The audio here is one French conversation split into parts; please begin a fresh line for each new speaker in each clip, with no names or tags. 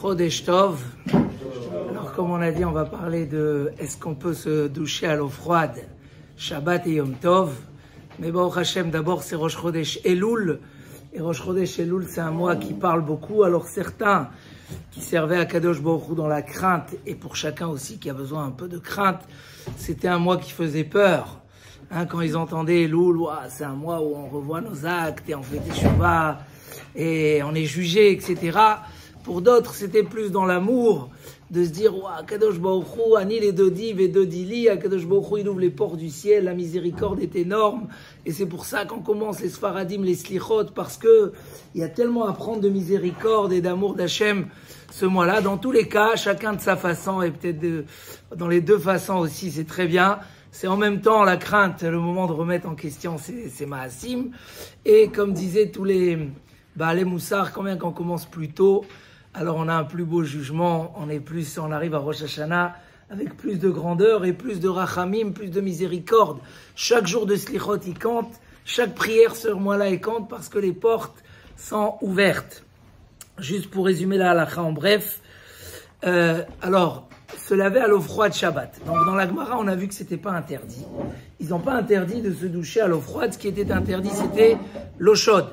Chodesh Tov. Alors, comme on a dit, on va parler de est-ce qu'on peut se doucher à l'eau froide, Shabbat et Yom Tov. Mais Baruch Hashem, d'abord, c'est Rosh Chodesh Elul. Et Rosh Chodesh Elul, c'est un mois qui parle beaucoup. Alors, certains qui servaient à Kadosh Baruch Hu dans la crainte, et pour chacun aussi qui a besoin un peu de crainte, c'était un mois qui faisait peur. Quand ils entendaient Elul, c'est un mois où on revoit nos actes et on fait des Shabbat et on est jugé, etc. Pour d'autres, c'était plus dans l'amour de se dire Kadosh Baruch Hu, Ani les Dodi ve Dodili, Kadosh Baruch Hu, il ouvre les portes du ciel, la miséricorde est énorme. Et c'est pour ça qu'on commence les Sfaradim, les Slichot, parce que il y a tellement à prendre de miséricorde et d'amour d'Hachem ce mois-là. Dans tous les cas, chacun de sa façon, et peut-être dans les deux façons aussi, c'est très bien. C'est en même temps la crainte, le moment de remettre en question ces Maasim. Et comme disaient tous les Moussard, quand même qu'on commence plus tôt, alors on a un plus beau jugement, on arrive à Rosh Hashanah avec plus de grandeur et plus de rachamim, plus de miséricorde. Chaque jour de Slichot, il compte, chaque prière ce mois-là, il compte parce que les portes sont ouvertes. Juste pour résumer la halakha en bref, alors, se laver à l'eau froide Shabbat. Donc dans la Gemara, on a vu que c'était pas interdit. Ils n'ont pas interdit de se doucher à l'eau froide. Ce qui était interdit, c'était l'eau chaude.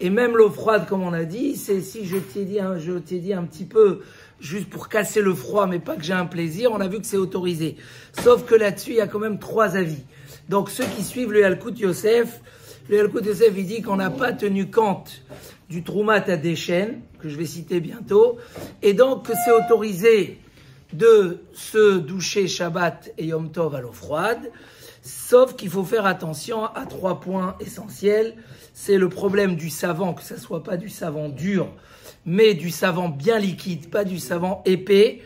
Et même l'eau froide, comme on a dit, c'est si je t'ai dit un petit peu, juste pour casser le froid, mais pas que j'ai un plaisir, on a vu que c'est autorisé. Sauf que là-dessus, il y a quand même trois avis. Donc ceux qui suivent le Yalkut Yosef, il dit qu'on n'a pas tenu compte du Troumat Hadeshen, que je vais citer bientôt, et donc que c'est autorisé de se doucher Shabbat et Yom Tov à l'eau froide, sauf qu'il faut faire attention à trois points essentiels. C'est le problème du savon, que ça soit pas du savon dur, mais du savon bien liquide, pas du savon épais.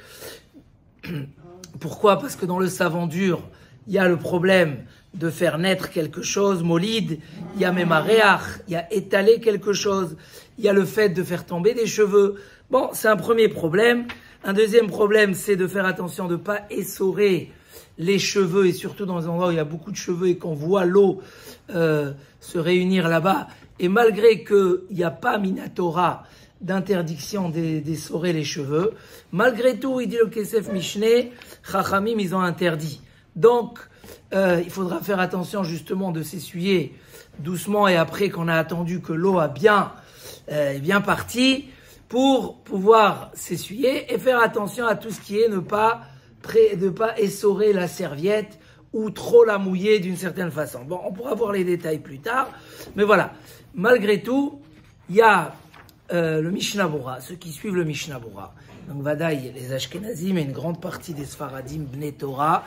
Pourquoi? Parce que dans le savon dur, il y a le problème de faire naître quelque chose, molide, il y a même aréach, il y a étaler quelque chose, il y a le fait de faire tomber des cheveux. Bon, c'est un premier problème. Un deuxième problème, c'est de faire attention de ne pas essorer les cheveux, et surtout dans les endroits où il y a beaucoup de cheveux et qu'on voit l'eau se réunir là-bas. Et malgré qu'il n'y a pas Minatora d'interdiction d'essorer les cheveux, malgré tout, il dit le Kesef Mishneh, Chachamim, ils ont interdit. Donc, il faudra faire attention justement de s'essuyer doucement et après qu'on a attendu que l'eau est bien partie, pour pouvoir s'essuyer et faire attention à tout ce qui est ne pas essorer la serviette ou trop la mouiller d'une certaine façon. Bon, on pourra voir les détails plus tard, mais voilà. Malgré tout, il y a le Mishnah Bora, ceux qui suivent le Mishnah Bora. Donc Vadaï, les Ashkenazim et une grande partie des Sfaradim Bnei Torah,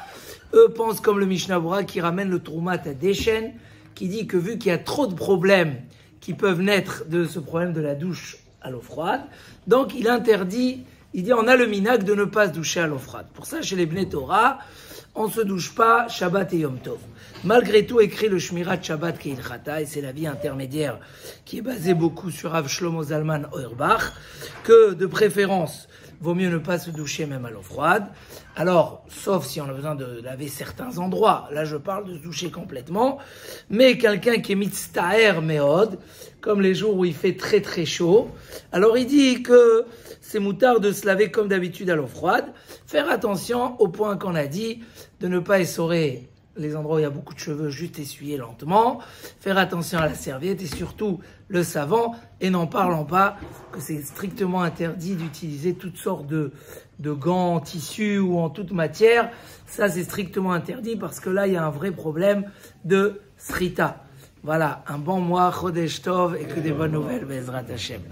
eux pensent comme le Mishnah Bora qui ramène le Troumat Hadeshen, qui dit que vu qu'il y a trop de problèmes qui peuvent naître de ce problème de la douche à l'eau froide, donc il interdit, il dit on a le minhag de ne pas se doucher à l'eau froide. Pour ça, chez les Bnei Torah, on ne se douche pas Shabbat et Yom Tov. Malgré tout, écrit le Shmirat Shabbat Keilchata, et c'est la vie intermédiaire qui est basée beaucoup sur Rav Shlomo Zalman Auerbach, que de préférence, vaut mieux ne pas se doucher même à l'eau froide. Alors, sauf si on a besoin de laver certains endroits. Là, je parle de se doucher complètement. Mais quelqu'un qui est mitztaher meod, comme les jours où il fait très très chaud, alors il dit que c'est moutard de se laver comme d'habitude à l'eau froide. Faire attention au point qu'on a dit de ne pas essorer les endroits où il y a beaucoup de cheveux, juste essuyer lentement, faire attention à la serviette et surtout le savon, et n'en parlons pas que c'est strictement interdit d'utiliser toutes sortes de gants en tissu ou en toute matière. Ça, c'est strictement interdit parce que là, il y a un vrai problème de srita. Voilà, un bon mois, Chodesh Tov, et que des bonnes nouvelles, Bezrat Hashem.